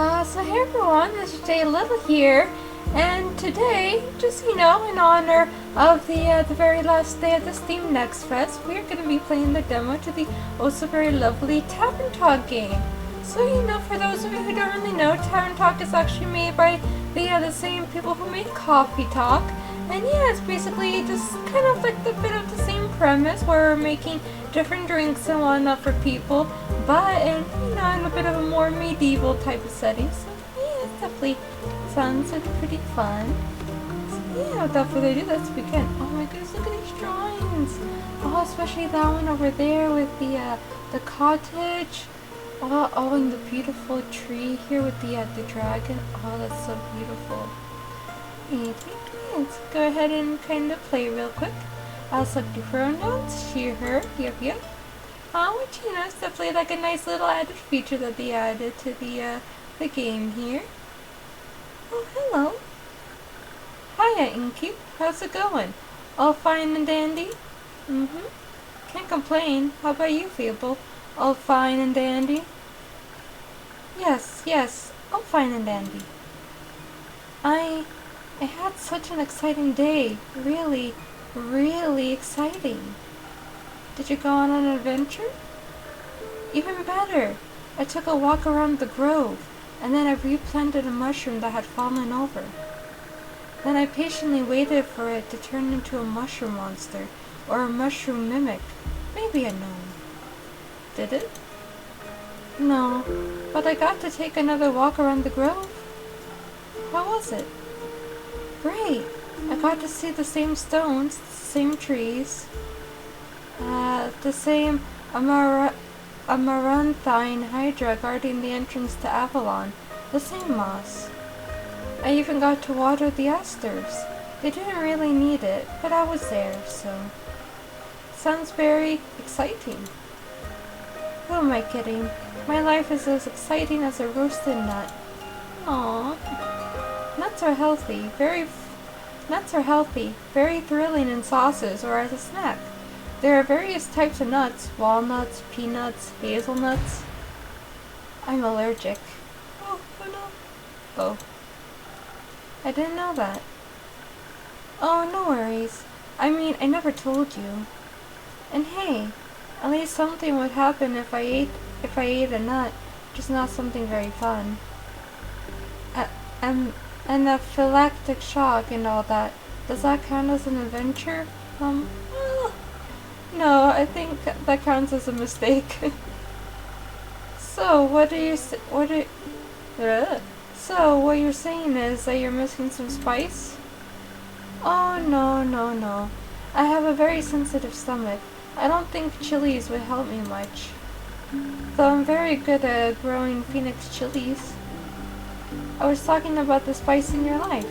So hey everyone, it's Jay Little here, and today, just in honor of the very last day of the Steam Next Fest, we're going to be playing the demo to the also very lovely Tavern Talk game. So for those of you who don't really know, Tavern Talk is actually made by the same people who made Coffee Talk, and yeah, it's basically just kind of like the bit of the same premise where we're making different drinks and whatnot for people, but in a bit of a more medieval type of setting. So yeah, it definitely sounds like pretty fun. So yeah, without further ado, let's begin. Oh my goodness, look at these drawings! Oh, especially that one over there with the cottage. Oh, and the beautiful tree here with the dragon. Oh, that's so beautiful. Okay, let's go ahead and kind of play real quick. I'll select the pronouns, she, her, yep. Which is definitely like a nice little added feature that they added to the game here. Oh, hello. Hiya, Inky. How's it going? All fine and dandy? Can't complain. How about you, Feeble? All fine and dandy? Yes, all fine and dandy. I had such an exciting day. Really exciting. Did you go on an adventure? Even better. I took a walk around the grove, and then I replanted a mushroom that had fallen over. Then I patiently waited for it to turn into a mushroom monster, or a mushroom mimic, maybe a gnome. Did it? No, but I got to take another walk around the grove. How was it? Great! I got to see the same stones, the same trees, the same amaranthine hydra guarding the entrance to Avalon, the same moss. I even got to water the asters. They didn't really need it, but I was there, so... Sounds very exciting. Who am I kidding? My life is as exciting as a roasted nut. Aww. Nuts are healthy, very thrilling in sauces or as a snack. There are various types of nuts: walnuts, peanuts, hazelnuts. I'm allergic. Oh no. Oh. I didn't know that. Oh, no worries. I mean, I never told you. And hey, at least something would happen if I ate a nut, just not something very fun. Anaphylactic shock and all that. Does that count as an adventure? No, I think that counts as a mistake. So, what you're saying is that you're missing some spice? Oh, no. I have a very sensitive stomach. I don't think chilies would help me much. Though I'm very good at growing phoenix chilies. I was talking about the spice in your life.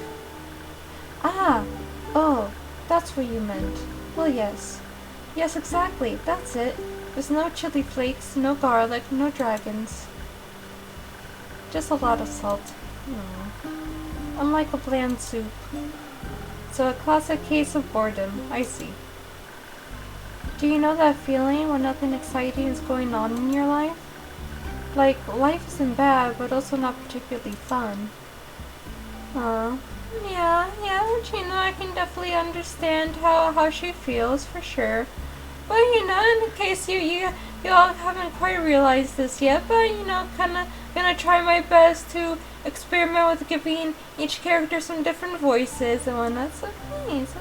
Oh, that's what you meant. Well, yes. Yes, exactly, that's it. There's no chili flakes, no garlic, no dragons. Just a lot of salt. Unlike a bland soup. So a classic case of boredom, I see. Do you know that feeling when nothing exciting is going on in your life? Like, life isn't bad, but also not particularly fun. Yeah, but I can definitely understand how she feels, for sure. But, in case you all haven't quite realized this yet, but, kinda gonna try my best to experiment with giving each character some different voices and whatnot, so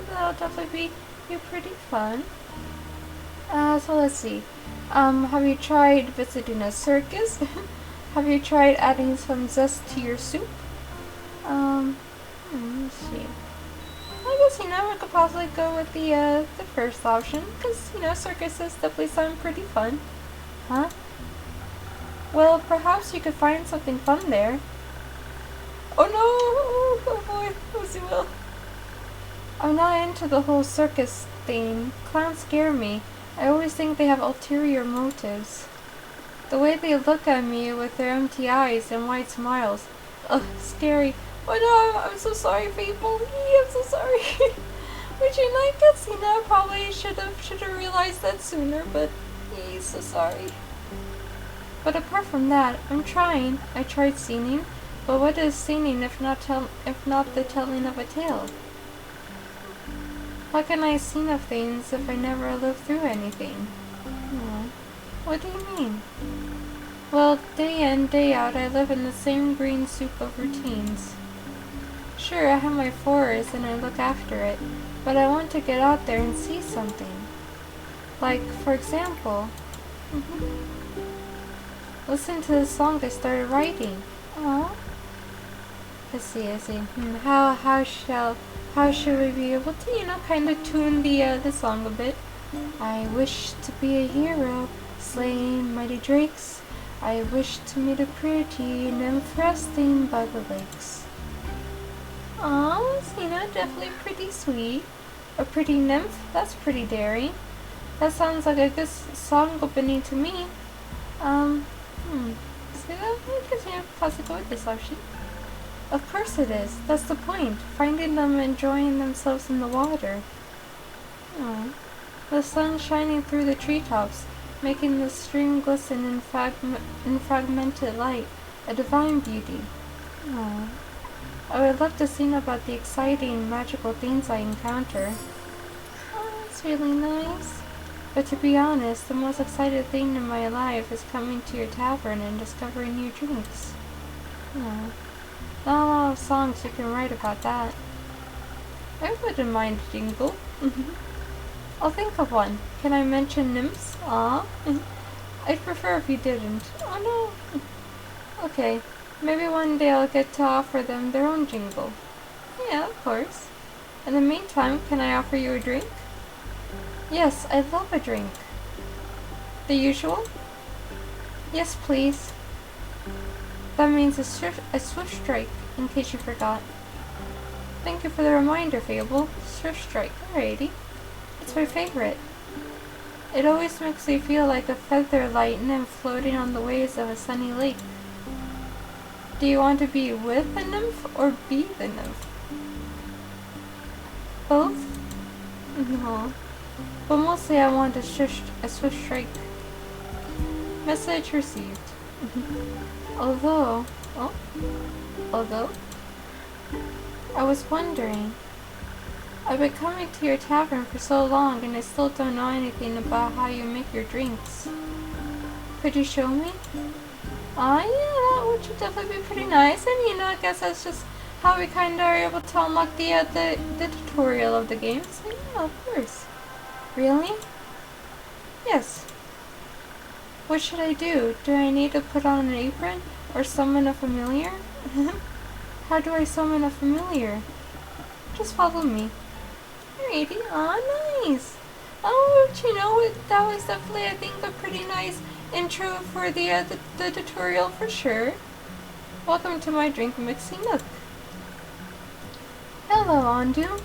that'll definitely be pretty fun. So let's see. Have you tried visiting a circus? Have you tried adding some zest to your soup? Let's see. I guess, we could possibly go with the first option, because, circuses definitely sound pretty fun. Huh? Well, perhaps you could find something fun there. Oh no! Oh boy, who's he will? I'm not into the whole circus thing. Clowns scare me. I always think they have ulterior motives. The way they look at me with their empty eyes and wide smiles. Ugh, scary. Oh no, I'm so sorry, people. I'm so sorry. Which I guess, probably should have realized that sooner, but so sorry. But apart from that, I'm trying. I tried singing. But what is singing if not the telling of a tale? How can I sing of things if I never live through anything? What do you mean? Well, day in, day out, I live in the same green soup of routines. Sure, I have my forest and I look after it, but I want to get out there and see something. Like, for example, listen to the song I started writing. Aww. I see. How should we be able to, kind of tune the song a bit? I wish to be a hero, slaying mighty drakes. I wish to meet a pretty nymph resting by the lakes. Aw, definitely pretty sweet. A pretty nymph? That's pretty daring. That sounds like a good song opening to me. See that? I guess you possibly go with this option. Of course it is. That's the point. Finding them enjoying themselves in the water. The sun shining through the treetops, making the stream glisten in fragmented light. A divine beauty. I would love to sing about the exciting, magical things I encounter. It's really nice. But to be honest, the most exciting thing in my life is coming to your tavern and discovering new drinks. Not a lot of songs you can write about that. I wouldn't mind a jingle. I'll think of one. Can I mention nymphs? I'd prefer if you didn't. Oh no. Okay, maybe one day I'll get to offer them their own jingle. Yeah, of course. In the meantime, can I offer you a drink? Yes, I love a drink. The usual? Yes, please. That means a swift strike, in case you forgot. Thank you for the reminder, Fable. Swift strike, alrighty. It's my favorite. It always makes me feel like a feather light nymph floating on the waves of a sunny lake. Do you want to be with the nymph or be the nymph? Both? No. But mostly I want a swift strike. Message received. Although, I was wondering, I've been coming to your tavern for so long and I still don't know anything about how you make your drinks. Could you show me? Yeah, that would definitely be pretty nice, and I guess that's just how we kinda are able to unlock the tutorial of the game, so yeah, of course. Really? Yes. What should I do? Do I need to put on an apron or summon a familiar? How do I summon a familiar? Just follow me. Alrighty. Nice. That was definitely, I think, a pretty nice intro for the tutorial for sure. Welcome to my drink mixing nook. Hello, Ondu.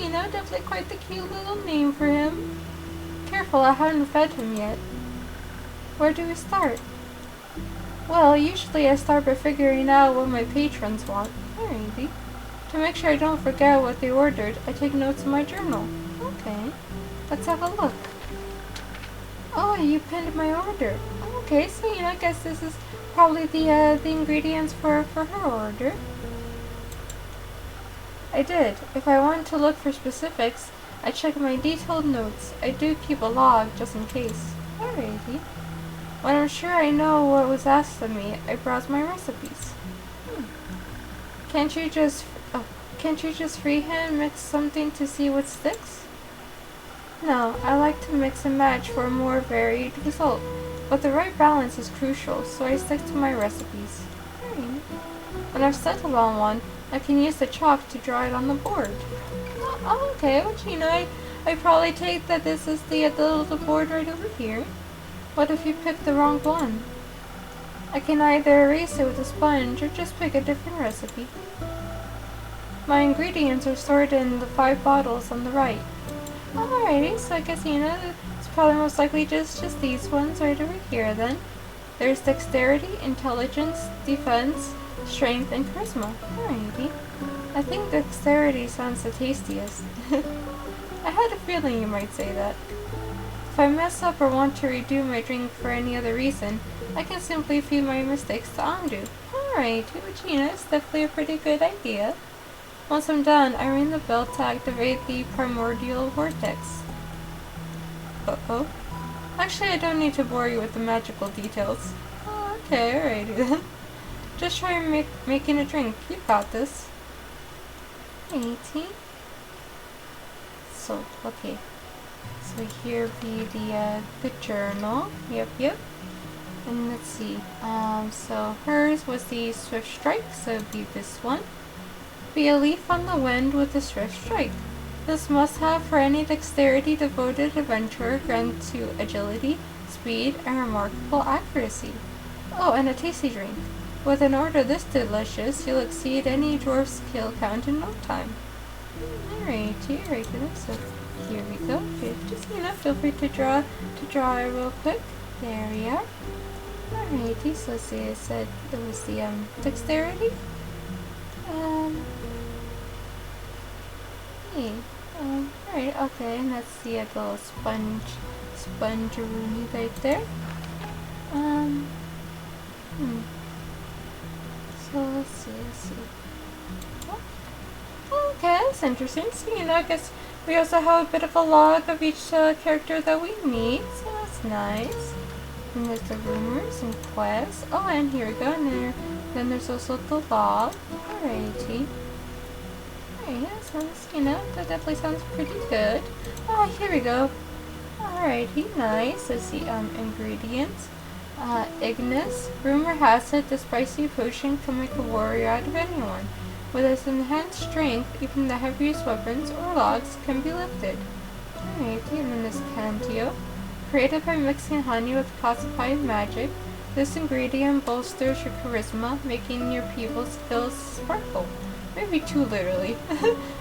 That's, definitely quite the cute little name for him. Careful, I haven't fed him yet. Where do we start? Well, usually I start by figuring out what my patrons want. Alrighty. To make sure I don't forget what they ordered, I take notes in my journal. Okay. Let's have a look. Oh, you pinned my order. Okay, so I guess this is probably the ingredients for her order. I did. If I want to look for specifics, I check my detailed notes. I do keep a log just in case. Alrighty. When I'm sure I know what was asked of me, I browse my recipes. Can't you just freehand mix something to see what sticks? No, I like to mix and match for a more varied result, but the right balance is crucial, so I stick to my recipes. When I've settled on one, I can use the chalk to draw it on the board. Okay, which I probably take that this is the little board right over here. What if you pick the wrong one? I can either erase it with a sponge or just pick a different recipe. My ingredients are stored in the 5 bottles on the right. Alrighty, so I guess it's probably most likely just these ones right over here then. There's dexterity, intelligence, defense, strength, and charisma. Alrighty. I think dexterity sounds the tastiest. I had a feeling you might say that. If I mess up or want to redo my drink for any other reason, I can simply feed my mistakes to Andu. Alright, which is definitely a pretty good idea. Once I'm done, I ring the bell to activate the primordial vortex. Uh-oh. Actually, I don't need to bore you with the magical details. Oh, okay, alrighty then. Just try making a drink. You got this. 18. So, okay. So here be the journal. Yep. And let's see. So hers was the swift strike, so it'd be this one. Be a leaf on the wind with a swift strike. This must-have for any dexterity devoted adventurer, grants you agility, speed, and remarkable accuracy. Oh, and a tasty drink. With an order this delicious, you'll exceed any dwarf's skill count in no time. Alrighty, so here we go. Just, feel free to draw it real quick. There we are. Alrighty, so let's see, I said it was the, dexterity. Alright, okay, and that's the little sponge-rooney right there. So let's see. Oh, okay, that's interesting. So, I guess we also have a bit of a log of each character that we meet, so that's nice. And there's the rumors and quests. Oh, and here we go, and then there's also the log. Alrighty. Alright, sounds, that definitely sounds pretty good. Oh, here we go. Alrighty, nice. Let's see, ingredients. Ignis. Rumor has it the spicy potion can make a warrior out of anyone. With its enhanced strength, even the heaviest weapons or logs can be lifted. Alrighty, and then this Cantio. Created by mixing honey with classified magic, this ingredient bolsters your charisma, making your people skills sparkle. Maybe too literally.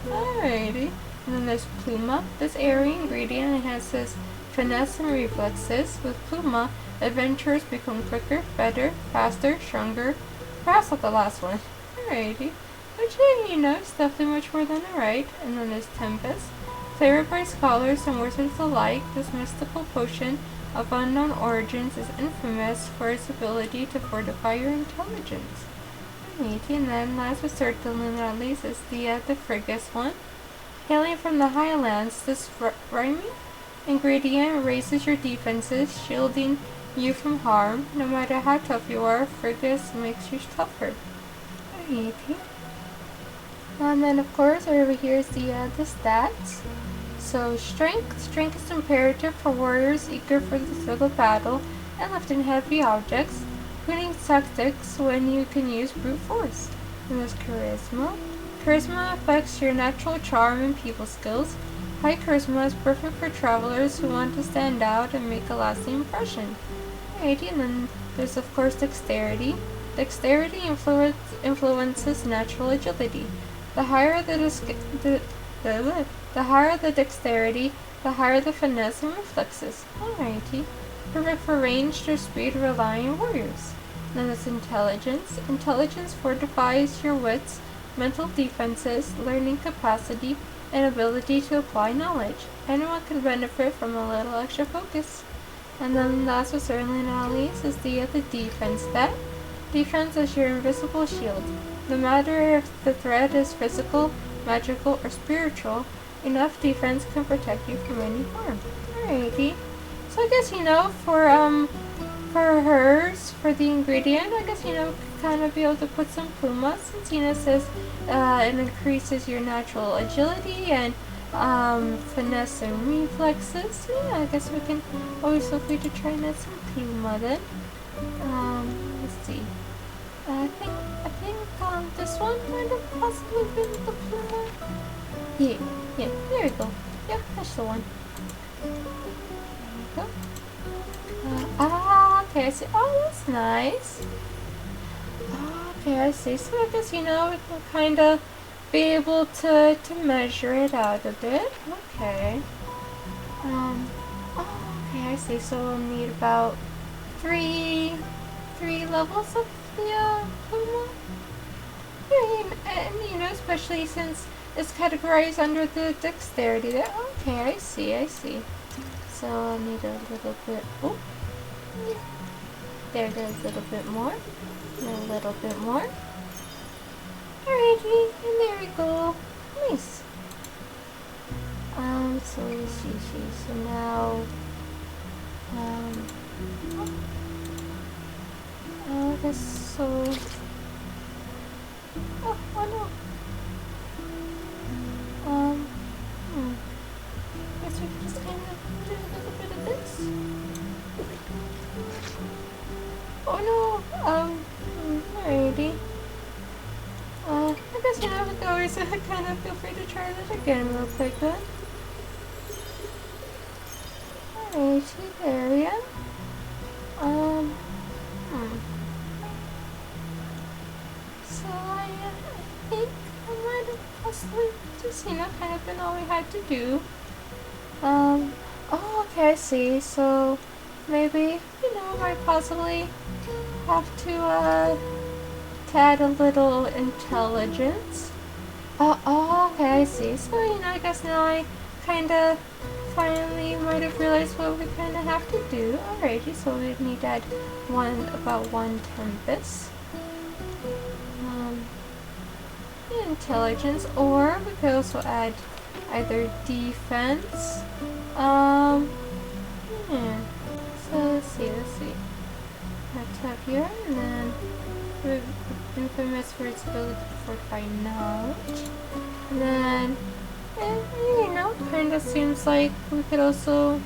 Alrighty. And then there's Pluma. This airy ingredient enhances finesse and reflexes. With Pluma, adventurers become quicker, better, faster, stronger. Perhaps not the last one. Alrighty. Which, is definitely much more than alright. And then there's Tempest. Favored by scholars and wizards alike, this mystical potion of unknown origins is infamous for its ability to fortify your intelligence. Alrighty, and then last but certainly not least is the Frigus one. Hailing from the highlands, this rhyming ingredient raises your defenses, shielding you from harm. No matter how tough you are, Frigus makes you tougher. Alrighty. And then of course over here is the stats. So strength is imperative for warriors eager for the thrill of battle and lifting heavy objects, winning tactics when you can use brute force. And there's charisma. Charisma affects your natural charm and people skills. High charisma is perfect for travelers who want to stand out and make a lasting impression. Alrighty, and then there's of course dexterity. Dexterity influences natural agility. The higher the dexterity, the higher the finesse and reflexes. Alrighty. Perfect for ranged or speed-relying warriors. Then it's intelligence. Intelligence fortifies your wits, mental defenses, learning capacity, and ability to apply knowledge. Anyone can benefit from a little extra focus. And then last but certainly not least is the defense stat. Defense is your invisible shield. No matter if the threat is physical, magical, or spiritual, enough defense can protect you from any harm. Alrighty. So I guess, for hers, for the ingredient, I guess, kind of be able to put some Pluma, since, it says it increases your natural agility and finesse and reflexes. So yeah, I guess we can always feel free to try and add some Pluma then. Let's see. I think this one might have possibly been the Pluma. Yeah, there we go. Yep, that's the one. There we go. Okay, I see. Oh, that's nice. Okay, I see. So I guess, we can kind of be able to measure it out a bit. Okay. Okay, I see. So we'll need about three levels of the Pluma. And especially since it's categorized under the dexterity there. Okay, I see. So I'll need a little bit. Oh, there's a little bit more. And a little bit more. Alrighty, and there we go. Nice. So let's see. So now, I guess so. Oh no. Guess we can just kind of do a little bit of this. Oh no. Alrighty. I guess we can always kind of feel free to try that again real quick then. Alrighty, there we are. So I think I might have possibly just, kind of been all we had to do. Oh, okay, I see. So maybe, might possibly have to add a little intelligence. Oh, okay, I see. So, I guess now I kind of finally might have realized what we kind of have to do. Alrighty, so we need to add about one tempest. Intelligence, or we could also add either defense. So let's see. Tap here, and then infamous for its ability to fortify knowledge. And then, kind of seems like we could also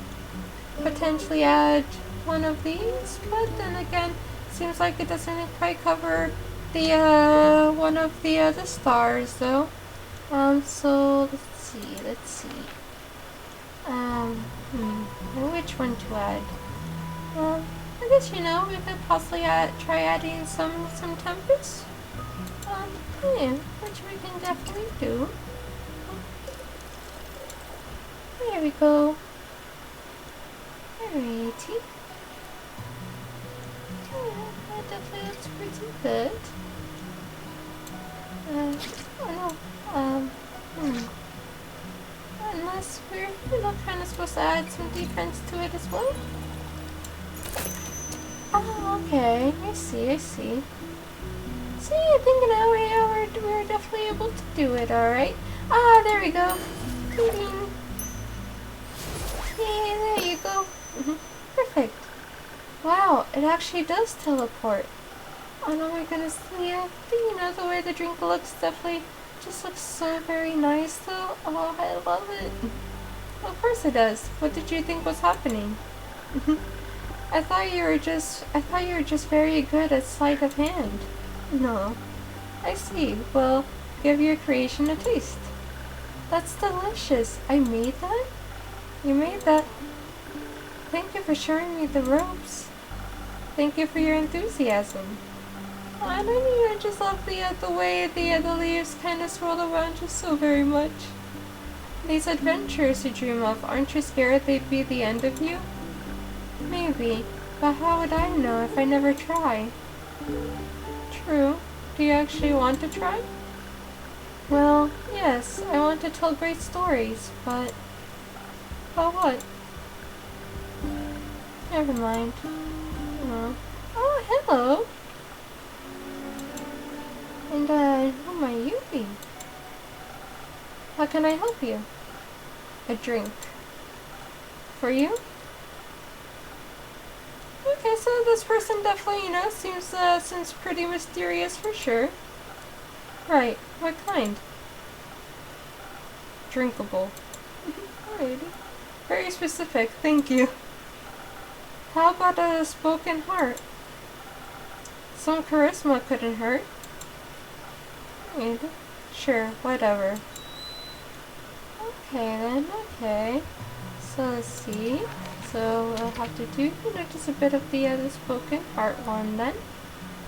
potentially add one of these, but then again, seems like it doesn't quite cover the one of the stars though. So let's see. Which one to add? I guess we could possibly try adding some tempest. Which we can definitely do. There we go. Alrighty. That definitely looks pretty good. Unless we're, kind of supposed to add some defense to it as well. Oh, okay. I see. See, I think now we're definitely able to do it, alright? There we go. Ding. Yeah, there you go. Perfect. Wow, it actually does teleport. Oh my goodness, yeah. The way the drink looks definitely just looks so very nice though. Oh, I love it. Of course it does. What did you think was happening? I thought you were just very good at sleight of hand. No. I see. Well, give your creation a taste. That's delicious. I made that? You made that. Thank you for showing me the ropes. Thank you for your enthusiasm. I don't know, I just love the way the leaves kind of swirl around just so very much. These adventures you dream of, aren't you scared they'd be the end of you? Maybe, but how would I know if I never try? True. Do you actually want to try? Well, yes, I want to tell great stories, but... But what? Never mind. Oh, hello! And, who might you be? How can I help you? A drink. For you? Okay, so this person definitely, seems pretty mysterious for sure. Right, what kind? Drinkable. Alrighty. Very specific, thank you. How about a spoken heart? Some charisma couldn't hurt. Sure, whatever. Okay then, okay. So let's see. So we'll have to do, just a bit of the spoken heart one then.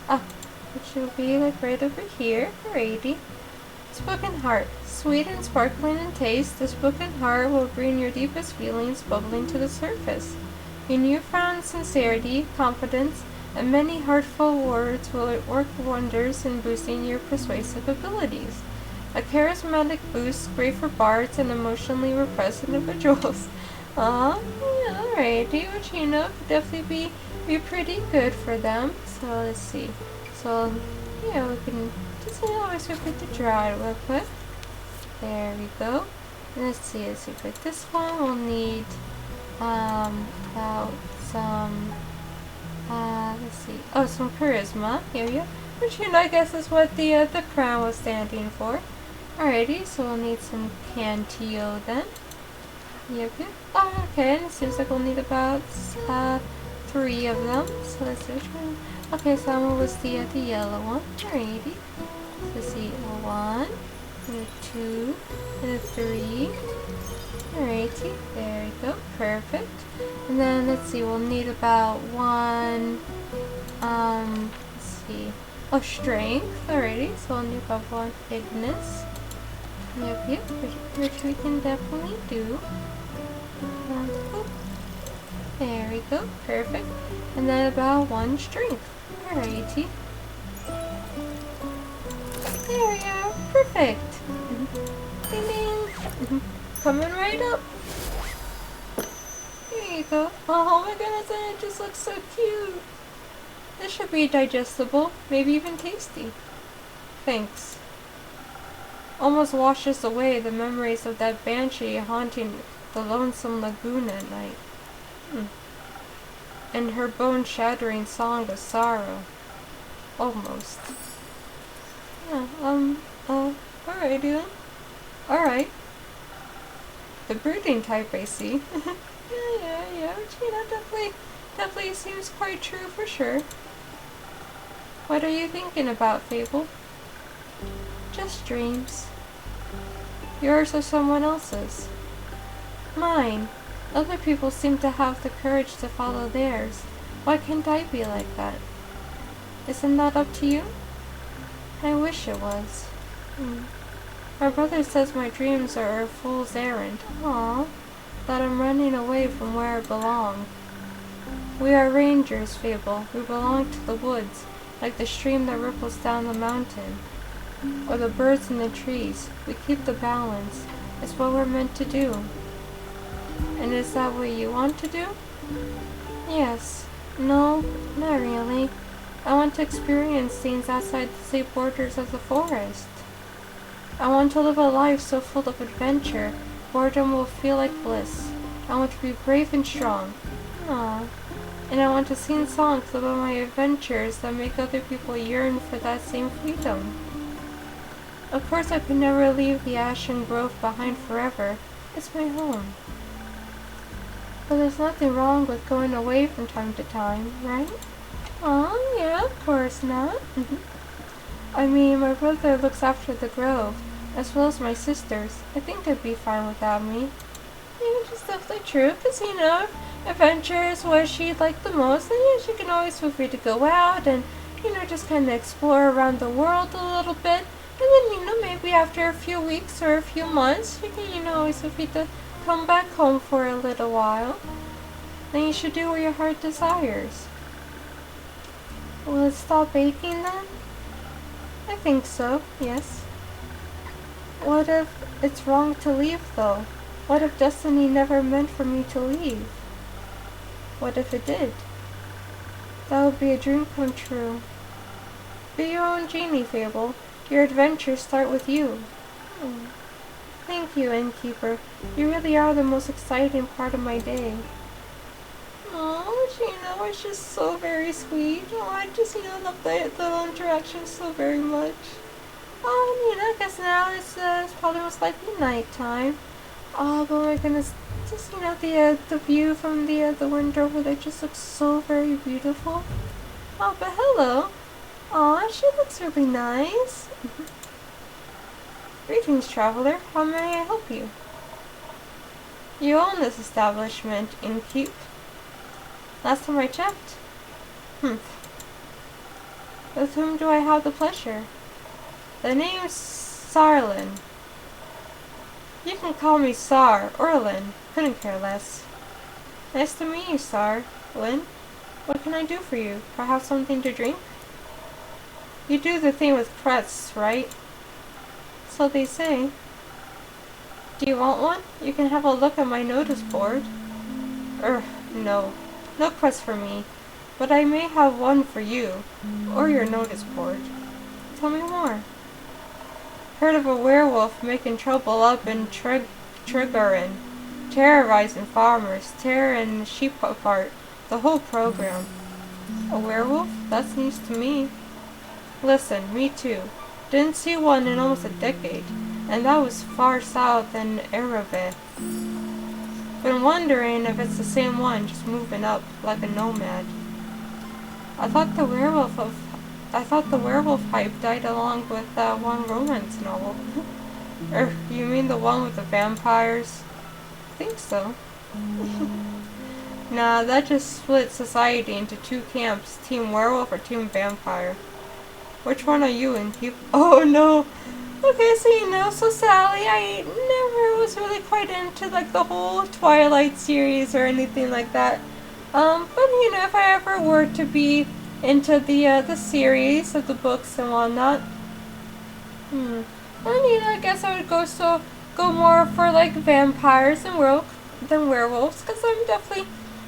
Which will be like right over here. Alrighty. Spoken heart. Sweet and sparkling in taste, the spoken heart will bring your deepest feelings bubbling to the surface. Your newfound sincerity, confidence, and many heartful words will work wonders in boosting your persuasive abilities. A charismatic boost great for bards and emotionally repressed individuals. Yeah, alrighty, which could definitely be pretty good for them. So let's see. So yeah, we can just always repeat the dry real quick. There we go. And let's see, for this one we'll need about some let's see. Oh, some charisma. Here we go. Which I guess is what the crown was standing for. Alrighty, so we'll need some Cantio then. Yep. Oh, okay, and it seems like we'll need about 3 of them. So let's see which one. Okay, so that one was the yellow one. Alrighty. So let's see, a 1, and a 2, and a 3. Alrighty, there we go, perfect. And then let's see, we'll need about 1, let's see, strength. Alrighty, so we'll need about 1 fitness. Yep, which we can definitely do. There we go, perfect. And then about 1 strength. Alrighty. There we are, perfect. Ding ding. Coming right up. There you go. Oh my goodness, and it just looks so cute. This should be digestible, maybe even tasty. Thanks. Almost washes away the memories of that banshee haunting the lonesome lagoon at night. And her bone-shattering song of sorrow. Almost. Yeah, alrighty then. Alright. The brooding type, I see. yeah, which, definitely seems quite true for sure. What are you thinking about, Fable? Just dreams. Yours or someone else's? Mine. Other people seem to have the courage to follow theirs. Why can't I be like that? Isn't that up to you? I wish it was. My brother says my dreams are a fool's errand. Aww. That I'm running away from where I belong. We are rangers, Fable. We belong to the woods, like the stream that ripples down the mountain. Or the birds in the trees. We keep the balance. It's what we're meant to do. And is that what you want to do? Yes. No, not really. I want to experience things outside the safe borders of the forest. I want to live a life so full of adventure, boredom will feel like bliss. I want to be brave and strong. Aww. And I want to sing songs about my adventures that make other people yearn for that same freedom. Of course I could never leave the Ashen Grove behind forever. It's my home. But there's nothing wrong with going away from time to time, right? Oh, yeah, of course not. I mean, my brother looks after the grove, as well as my sisters. I think they'd be fine without me. Yeah, which is definitely true, because, adventure is what she'd like the most, and yeah, she can always feel free to go out and, just kind of explore around the world a little bit. And then, maybe after a few weeks or a few months, you can, always feel free to come back home for a little while. Then you should do what your heart desires. Will it stop aching then? I think so, yes. What if it's wrong to leave, though? What if destiny never meant for me to leave? What if it did? That would be a dream come true. Be your own genie, Fable. Your adventures start with you. Thank you, Innkeeper. You really are the most exciting part of my day. Oh, it's just so very sweet. Oh, I just, love the little interaction so very much. I guess now it's probably most likely nighttime. Oh, but my goodness, just, the view from the window over there just looks so very beautiful. Oh, but hello. Oh, she looks really nice. Greetings, traveler. How may I help you? You own this establishment, innkeep. Last time I checked. With whom do I have the pleasure? The name's Sarlin. You can call me Sar or Lin. Couldn't care less. Nice to meet you, Sar. Lin, what can I do for you? Perhaps something to drink? You do the thing with crests, right? So they say. Do you want one? You can have a look at my notice board. No. No quest for me. But I may have one for you. Or your notice board. Tell me more. Heard of a werewolf making trouble up in Trigarin. Terrorizing farmers, tearing sheep apart. The whole program. A werewolf? That's news to me. Listen, me too. Didn't see one in almost a decade. And that was far south in Ereve. Been wondering if it's the same one, just moving up like a nomad. I thought the werewolf hype died along with that one romance novel. You mean the one with the vampires? I think so. Nah, that just split society into two camps, Team Werewolf or Team Vampire. Which one are you in? Oh no! Okay, so Sally, I never was really quite into like the whole Twilight series or anything like that. But if I ever were to be into the series of the books and whatnot, then I guess I would go more for like vampires and werewolves, because I'm definitely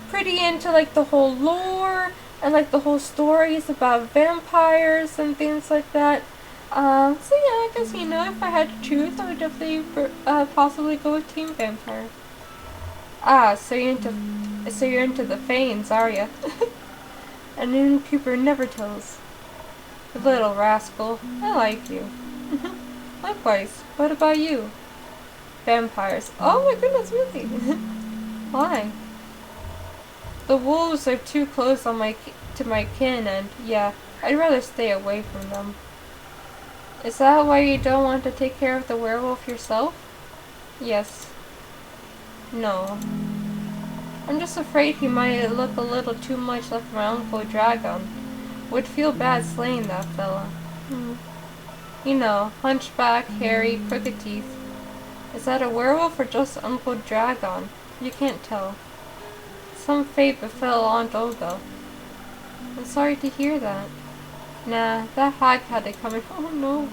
pretty into like the whole lore and like the whole stories about vampires and things like that. So yeah, I guess if I had to choose, I would definitely possibly go with Team Vampire. Ah, so you're into the Fanes, are ya? And innkeeper never tells. Little rascal, I like you. Likewise. What about you? Vampires. Oh my goodness, really? Why? The wolves are too close to my kin, and yeah, I'd rather stay away from them. Is that why you don't want to take care of the werewolf yourself? Yes. No. I'm just afraid he might look a little too much like my Uncle Dragon. Would feel bad slaying that fella. Hunchback, hairy, crooked teeth. Is that a werewolf or just Uncle Dragon? You can't tell. Some fate befell Aunt Olga. I'm sorry to hear that. Nah, that hag had it coming. Oh no.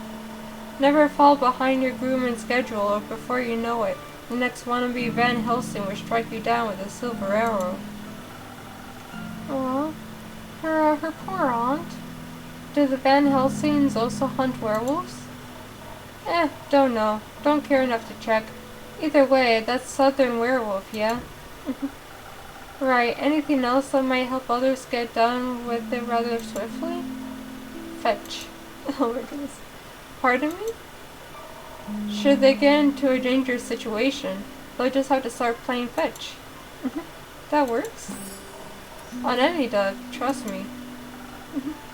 Never fall behind your grooming schedule, or before you know it, the next wannabe Van Helsing will strike you down with a silver arrow. Aw, her poor aunt. Do the Van Helsings also hunt werewolves? Don't know. Don't care enough to check. Either way, that's Southern Werewolf, yeah? Right, anything else that might help others get done with it rather swiftly? Fetch. Oh my goodness. Pardon me? Should they get into a dangerous situation, they'll just have to start playing fetch. That works. On any duck, trust me.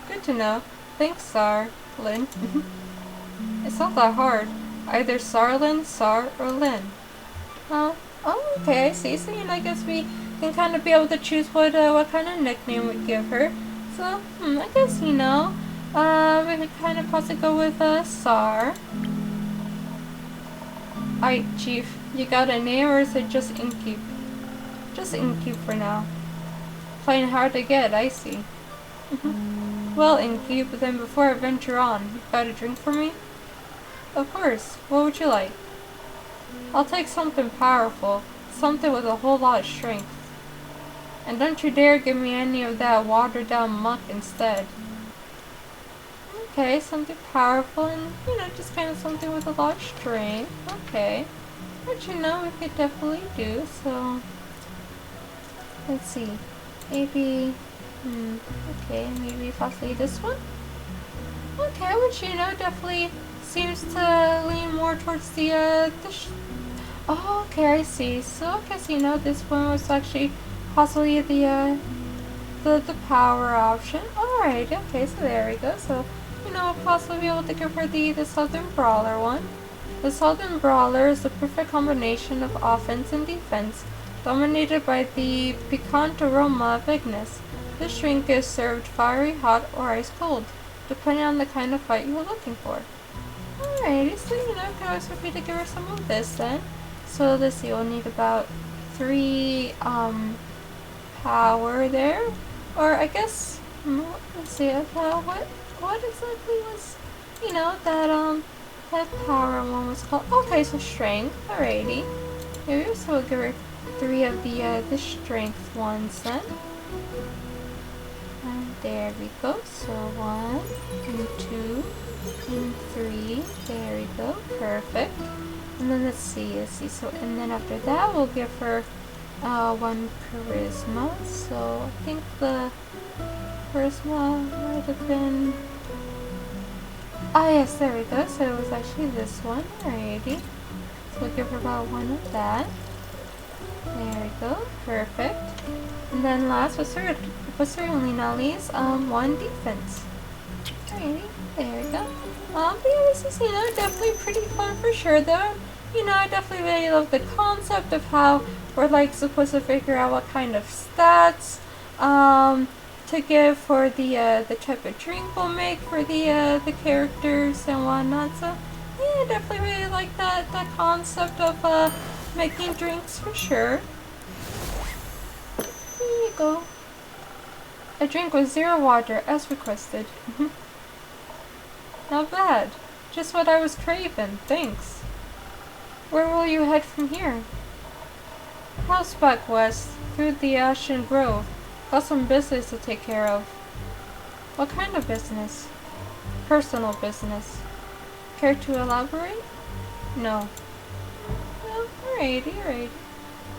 Good to know. Thanks, Sar. Lynn. It's not that hard. Either Sarlin, Sar, or Lynn. Oh, okay, I see. So, I guess we can kind of be able to choose what kind of nickname we give her. So, I guess, we could kind of possibly go with, Sar. Alright, Chief. You got a name, or is it just Innkeep? Just Innkeep for now. Playing hard to get, I see. Well, Innkeep, then before I venture on, you got a drink for me? Of course. What would you like? I'll take something powerful. Something with a whole lot of strength. And don't you dare give me any of that watered down muck instead. Okay, something powerful and, just kind of something with a lot of strength. Okay. Which, we could definitely do, so... Let's see. Maybe... okay, maybe possibly this one? Okay, which, definitely seems to lean more towards the oh, okay, I see. So, I guess, this one was actually possibly the power option. Alright, okay, so there we go. So, I'll possibly be able to give her the Southern Brawler one. The Southern Brawler is the perfect combination of offense and defense, dominated by the piquant aroma of Ignis. This drink is served fiery, hot, or ice cold, depending on the kind of fight you are looking for. Alrighty, so can always repeat to give her some of this then. So let's see, we'll need about 3 power there. Or I guess let's see, what exactly was that power one was called? Okay, so strength, alrighty. Maybe so we'll give her 3 of the strength ones then. And there we go. So 1 and 2 and 3. There we go. Perfect. And then let's see. So and then after that we'll give her 1 charisma. So I think the charisma might have been. Ah yes, there we go. So it was actually this one. Alrighty. So we'll give her about 1 of that. There we go. Perfect. And then last but certainly not least, 1 defense. Alrighty. There we go. But yeah, this is, definitely pretty fun for sure though. I definitely really love the concept of how we're like supposed to figure out what kind of stats to give for the type of drink we'll make for the characters and whatnot. So yeah, I definitely really like that concept of making drinks for sure. Here you go. A drink with 0 water as requested. Not bad. Just what I was craving. Thanks. Where will you head from here? House back west, through the Ashen Grove. Got some business to take care of. What kind of business? Personal business. Care to elaborate? No. Well, alrighty.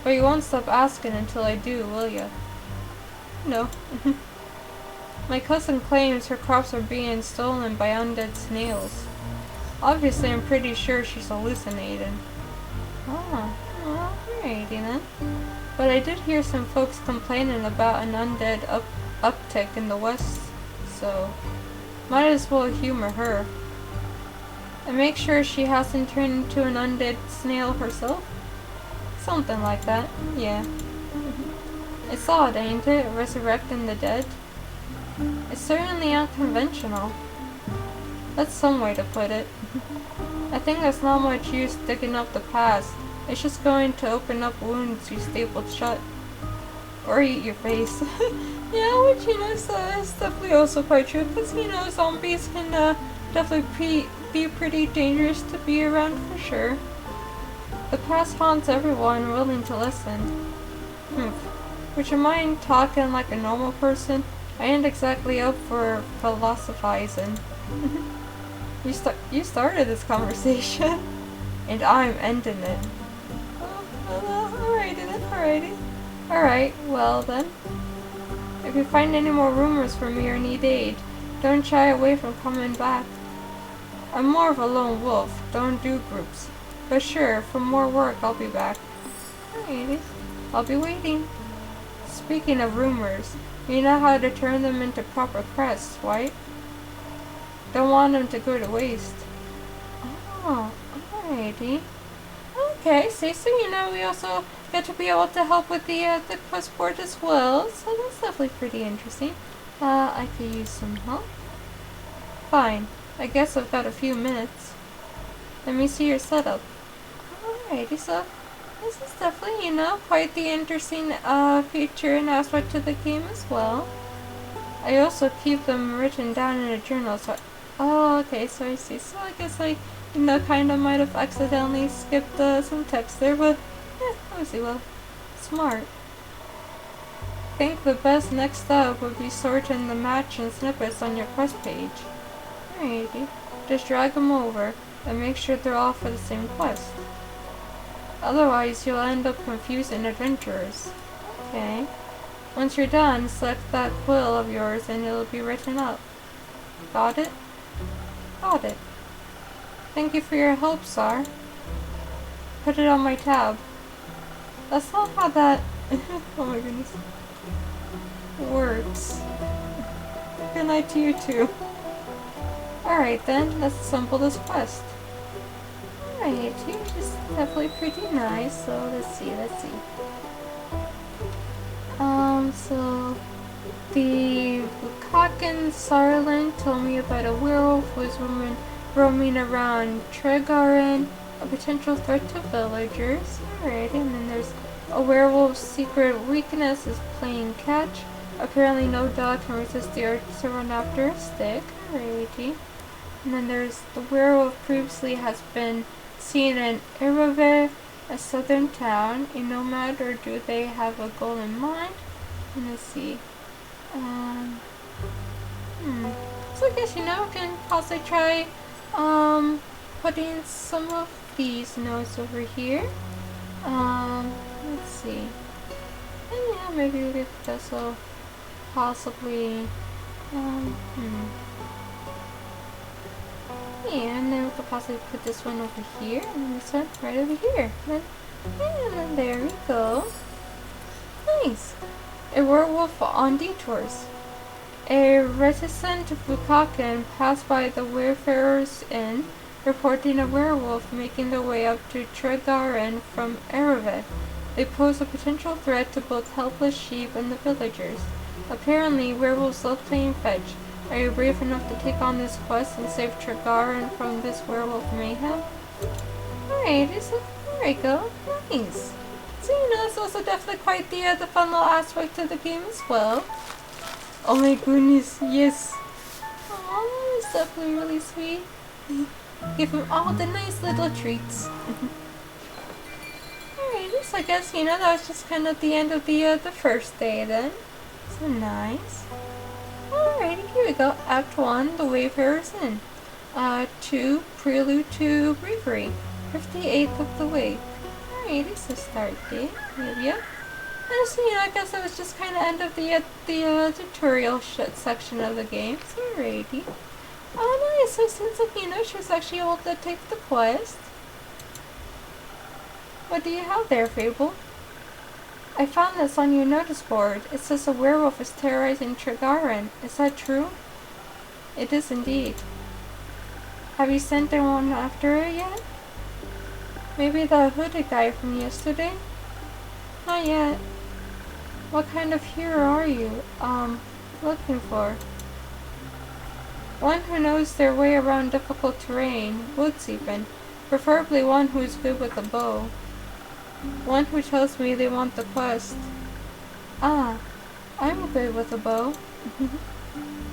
But you won't stop asking until I do, will ya? No. My cousin claims her crops are being stolen by undead snails. Obviously, I'm pretty sure she's hallucinating. Oh, well, alrighty then. But I did hear some folks complaining about an undead uptick in the west, so might as well humor her. And make sure she hasn't turned into an undead snail herself? Something like that, yeah. It's odd, ain't it, resurrecting the dead? It's certainly unconventional. That's some way to put it. I think there's not much use digging up the past. It's just going to open up wounds you stapled shut. Or eat your face. Yeah, which, is definitely also quite true. Because, zombies can definitely be pretty dangerous to be around for sure. The past haunts everyone willing to listen. Would you mind talking like a normal person? I ain't exactly up for philosophizing. You started this conversation, and I'm ending it. Alrighty. Alright, well then. If you find any more rumors from me or need aid, don't shy away from coming back. I'm more of a lone wolf, don't do groups. But sure, for more work I'll be back. Alrighty, I'll be waiting. Speaking of rumors, you know how to turn them into proper crests, right? Don't want them to go to waste. Oh, alrighty. Okay, so we also get to be able to help with the quest board as well, so that's definitely pretty interesting. I could use some help. Fine, I guess I've got a few minutes. Let me see your setup. Alrighty, so this is definitely, quite the interesting feature and aspect to the game as well. I also keep them written down in a journal, so okay, so I see. So I guess I, kind of might have accidentally skipped some text there, but yeah, obviously, well, smart. I think the best next step would be sorting the match and snippets on your quest page. Alrighty, just drag them over and make sure they're all for the same quest. Otherwise, you'll end up confusing adventurers. Okay. Once you're done, select that quill of yours and it'll be written up. Got it? Got it. Thank you for your help, Sar. Put it on my tab. That's not how that oh my goodness works. Good night to you too. Alright then, let's assemble this quest. Alright, yours is definitely pretty nice, so let's see. So the Bukakan Sarlin told me about a werewolf who was roaming around Tregarin, a potential threat to villagers. Alright, and then there's a werewolf's secret weakness is playing catch. Apparently no dog can resist the urge to run after a stick. Alrighty. And then there's the werewolf previously has been seen in Erove a southern town, a nomad, or do they have a goal in mind? Let's see. So I guess, we can possibly try, putting some of these notes over here. Let's see. And yeah, maybe we could also possibly, yeah, and then we could possibly put this one over here, and this one right over here. And there we go. Nice. A werewolf on detours. A reticent Bukakan passed by the Wayfarer's Inn, reporting a werewolf making their way up to Tregarin from Erevet. They pose a potential threat to both helpless sheep and the villagers. Apparently, werewolves love playing fetch. Are you brave enough to take on this quest and save Tregarin from this werewolf mayhem? Alright, so there we go. Nice. So, it's also definitely quite the fun little aspect to the game as well. Oh my goodness, yes. Oh, that's definitely really sweet. Give him all the nice little treats. Alright, so I guess, that was just kind of the end of the first day then. So nice. Alrighty, here we go. Act 1, The Wayfarer's Inn. 2, Prelude to Bravery. 58th of the way. Alrighty, so start date. Yeah. And so, I guess that was just kind of end of the tutorial section of the game. So, alrighty. Oh, nice. So it seems like, she was actually able to take the quest. What do you have there, Fable? I found this on your notice board. It says a werewolf is terrorizing Tregarin. Is that true? It is indeed. Have you sent anyone after it yet? Maybe the hooded guy from yesterday? Not yet. What kind of hero are you, looking for? One who knows their way around difficult terrain, woods even. Preferably one who is good with a bow. One who tells me they want the quest. Ah, I'm good with a bow.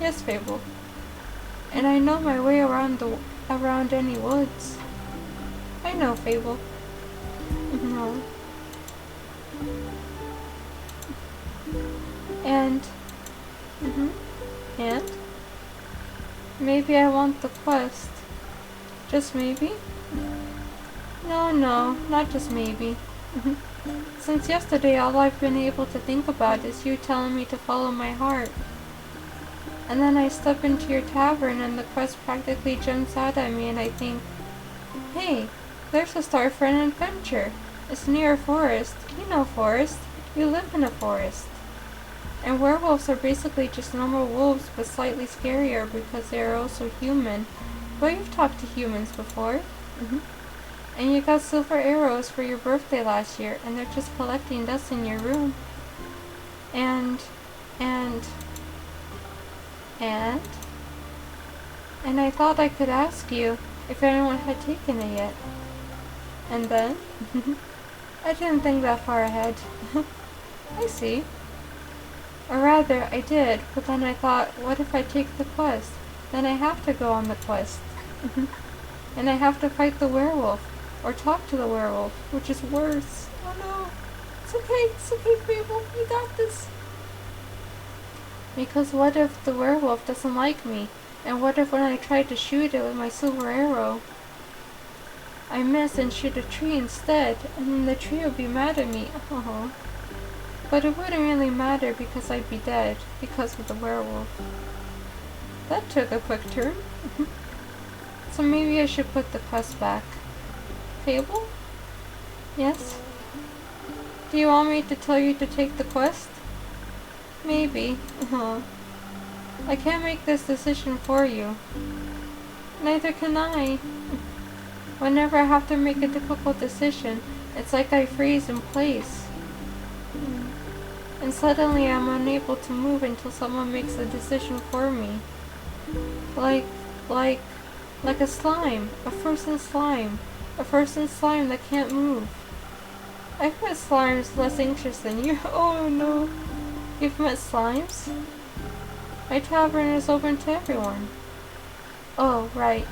Yes, Fable. And I know my way around any woods. I know, Fable. No. And maybe I want the quest. Just maybe? No, not just maybe. Since yesterday, all I've been able to think about is you telling me to follow my heart. And then I step into your tavern and the quest practically jumps out at me and I think, hey, there's a star for an adventure. It's near a forest. You know forest. You live in a forest. And werewolves are basically just normal wolves but slightly scarier because they are also human. But you've talked to humans before. And you got silver arrows for your birthday last year, and they're just collecting dust in your room. And I thought I could ask you if anyone had taken it yet. And then, I didn't think that far ahead. I see. Or rather, I did, but then I thought, what if I take the quest? Then I have to go on the quest. And I have to fight the werewolf. Or talk to the werewolf, which is worse. Oh no. It's okay, people. You got this. Because what if the werewolf doesn't like me? And what if when I tried to shoot it with my silver arrow, I miss and shoot a tree instead, and then the tree would be mad at me? Oh. But it wouldn't really matter because I'd be dead, because of the werewolf. That took a quick turn. So maybe I should put the quest back. Fable? Yes? Do you want me to tell you to take the quest? Maybe. I can't make this decision for you. Neither can I. Whenever I have to make a difficult decision, it's like I freeze in place. And suddenly I'm unable to move until someone makes a decision for me. Like a slime. A frozen slime. A frozen slime that can't move. I've met slimes less anxious than you. Oh no. You've met slimes? My tavern is open to everyone. Oh, right.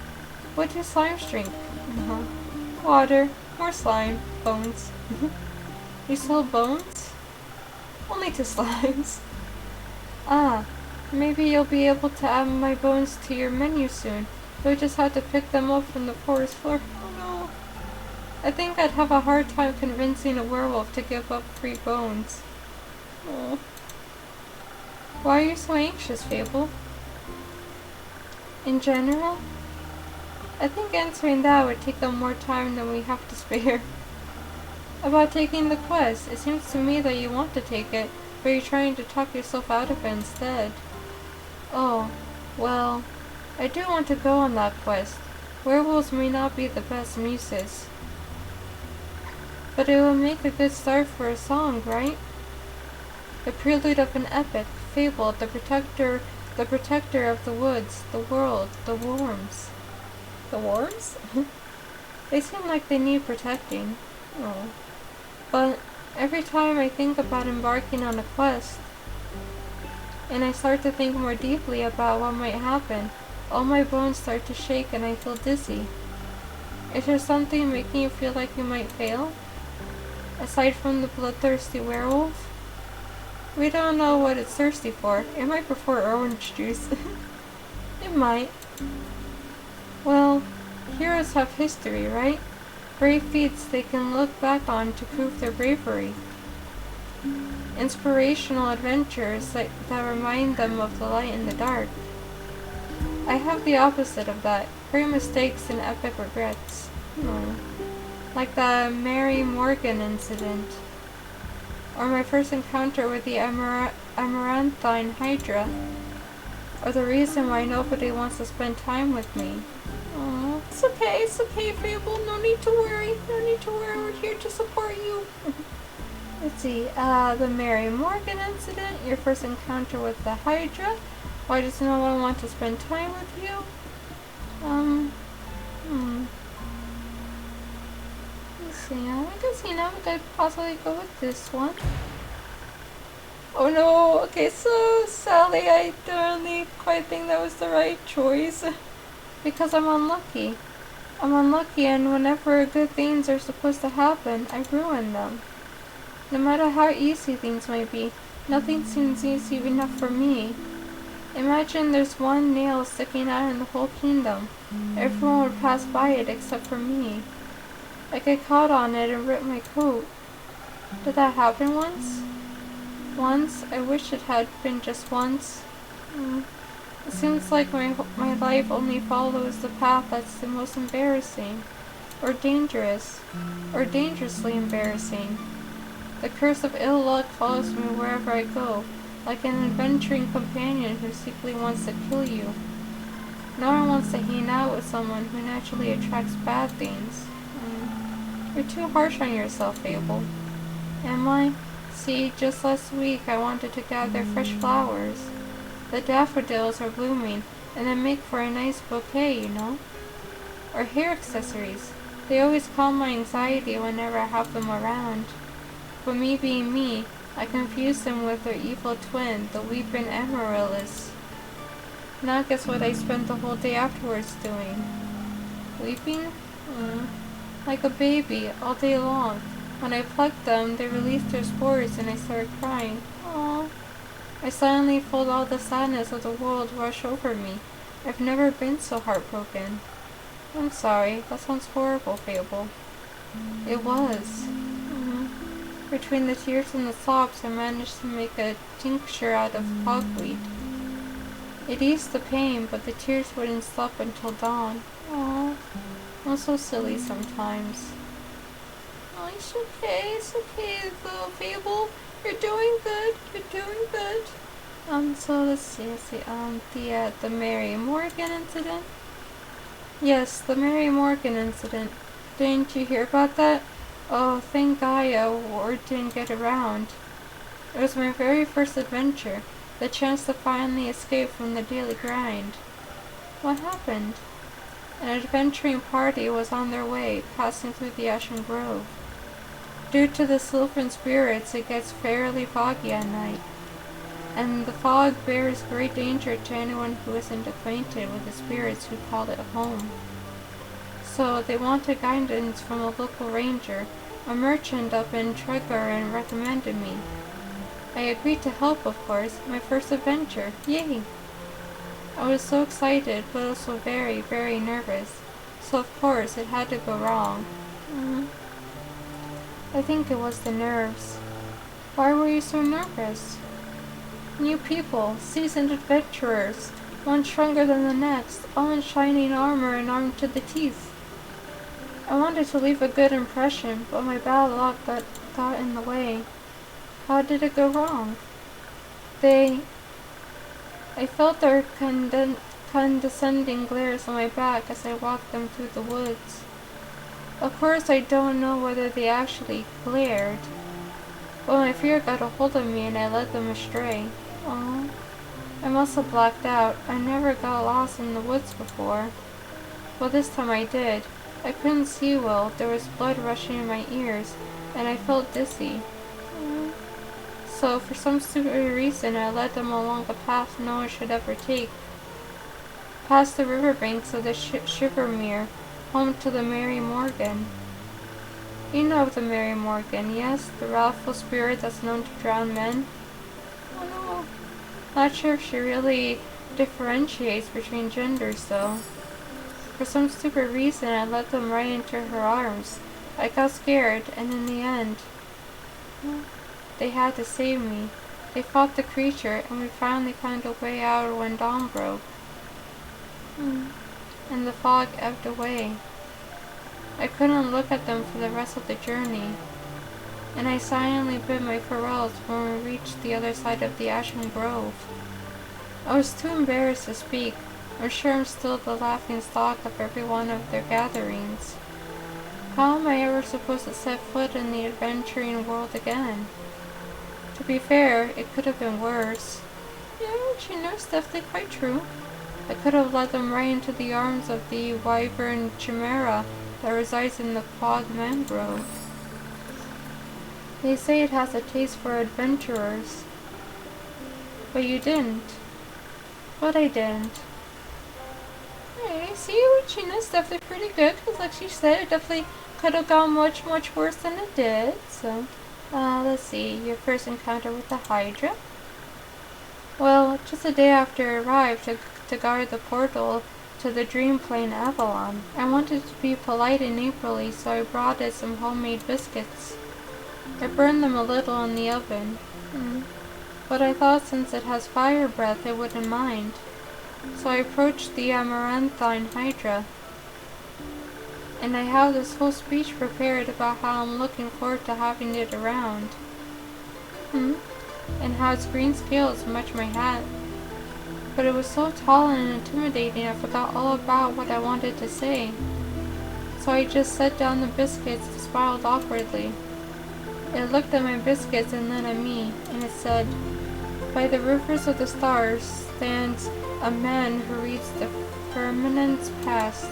What do slimes drink? Water. More slime. Bones. You sell bones? Only to slimes. Ah, maybe you'll be able to add my bones to your menu soon. You'll just have to pick them up from the forest floor. Oh no. I think I'd have a hard time convincing a werewolf to give up 3 bones. Oh. Why are you so anxious, Fable? In general? I think answering that would take up more time than we have to spare. About taking the quest, it seems to me that you want to take it, but you're trying to talk yourself out of it instead. Oh, well, I do want to go on that quest. Werewolves may not be the best muses, but it will make a good start for a song, right? The prelude of an epic, Fable, the protector of the woods, the world, the worms. The worms? They seem like they need protecting. Oh. But every time I think about embarking on a quest, and I start to think more deeply about what might happen, all my bones start to shake and I feel dizzy. Is there something making you feel like you might fail? Aside from the bloodthirsty werewolf? We don't know what it's thirsty for. It might prefer orange juice. It might. Well, heroes have history, right? Brave feats they can look back on to prove their bravery. Inspirational adventures that remind them of the light in the dark. I have the opposite of that. Great mistakes and epic regrets. Like the Mary Morgan incident. Or my first encounter with the Amaranthine Hydra. Or the reason why nobody wants to spend time with me. Oh, it's okay, Fable. No need to worry. We're here to support you. Let's see, the Mary Morgan incident, your first encounter with the Hydra. Why does no one want to spend time with you? Let's see, I guess, we could possibly go with this one. Oh no, okay, so Sally, I don't really quite think that was the right choice. Because I'm unlucky. And whenever good things are supposed to happen, I ruin them. No matter how easy things might be, nothing seems easy enough for me. Imagine there's one nail sticking out in the whole kingdom. Everyone would pass by it except for me. I get caught on it and rip my coat. Did that happen once? Once? I wish it had been just once. It seems like my life only follows the path that's the most embarrassing, or dangerous, or dangerously embarrassing. The curse of ill luck follows me wherever I go, like an adventuring companion who secretly wants to kill you. No one wants to hang out with someone who naturally attracts bad things. You're too harsh on yourself, Fable. Am I? See, just last week I wanted to gather fresh flowers. The daffodils are blooming, and they make for a nice bouquet, you know? Or hair accessories. They always calm my anxiety whenever I have them around. But me being me, I confuse them with their evil twin, the weeping amaryllis. Now guess what I spent the whole day afterwards doing? Weeping? Like a baby, all day long. When I plucked them, they released their spores and I started crying. Aww. I suddenly felt all the sadness of the world rush over me. I've never been so heartbroken. I'm sorry, that sounds horrible, Fable. It was. Between the tears and the sobs, I managed to make a tincture out of hogweed. It eased the pain, but the tears wouldn't stop until dawn. Aww. I'm so silly sometimes. Oh, it's okay, little Fable. You're doing good. So let's see, the Mary Morgan incident? Yes, the Mary Morgan incident. Didn't you hear about that? Oh, thank Gaia, word didn't get around. It was my very first adventure, the chance to finally escape from the daily grind. What happened? An adventuring party was on their way, passing through the Ashen Grove. Due to the sylvan spirits, it gets fairly foggy at night, and the fog bears great danger to anyone who isn't acquainted with the spirits who call it home. So they wanted guidance from a local ranger, a merchant up in Trigger, and recommended me. I agreed to help, of course. My first adventure. Yay! I was so excited, but also very, very nervous. So of course, it had to go wrong. I think it was the nerves. Why were you so nervous? New people, seasoned adventurers, one stronger than the next, all in shining armor and armed to the teeth. I wanted to leave a good impression, but my bad luck got in the way. How did it go wrong? I felt their condescending glares on my back as I walked them through the woods. Of course, I don't know whether they actually glared, but my fear got a hold of me and I led them astray. Oh, I must have blacked out. I never got lost in the woods before. Well, this time I did. I couldn't see well, there was blood rushing in my ears, and I felt dizzy. So, for some stupid reason, I led them along a path no one should ever take, past the riverbanks of the Shivermere, home to the Mary Morgan. You know of the Mary Morgan, yes? The wrathful spirit that's known to drown men? Oh no. Not sure if she really differentiates between genders, though. For some stupid reason, I led them right into her arms. I got scared, and in the end, they had to save me. They fought the creature, and we finally found a way out when dawn broke. And the fog ebbed away. I couldn't look at them for the rest of the journey, and I silently bit my farewells when we reached the other side of the Ashen Grove. I was too embarrassed to speak. I'm sure I'm still the laughing stock of every one of their gatherings. How am I ever supposed to set foot in the adventuring world again? To be fair, it could have been worse. Yeah, it's definitely quite true. I could have led them right into the arms of the wyvern chimera that resides in the quag mangrove. They say it has a taste for adventurers. But you didn't. But I didn't. Hey, see, China's definitely pretty good, because like she said, it definitely could have gone much, much worse than it did. So, let's see, your first encounter with the Hydra. Well, just a day after I arrived to guard the portal to the dream plane Avalon, I wanted to be polite and neighborly, so I brought it some homemade biscuits. I burned them a little in the oven, but I thought since it has fire breath it wouldn't mind. So I approached the amaranthine Hydra, and I have this whole speech prepared about how I'm looking forward to having it around. And how its green scales match my hat. But it was so tall and intimidating I forgot all about what I wanted to say. So I just set down the biscuits and smiled awkwardly. It looked at my biscuits and then at me, and it said, "By the rivers of the stars stands a man who reads the firmament's past.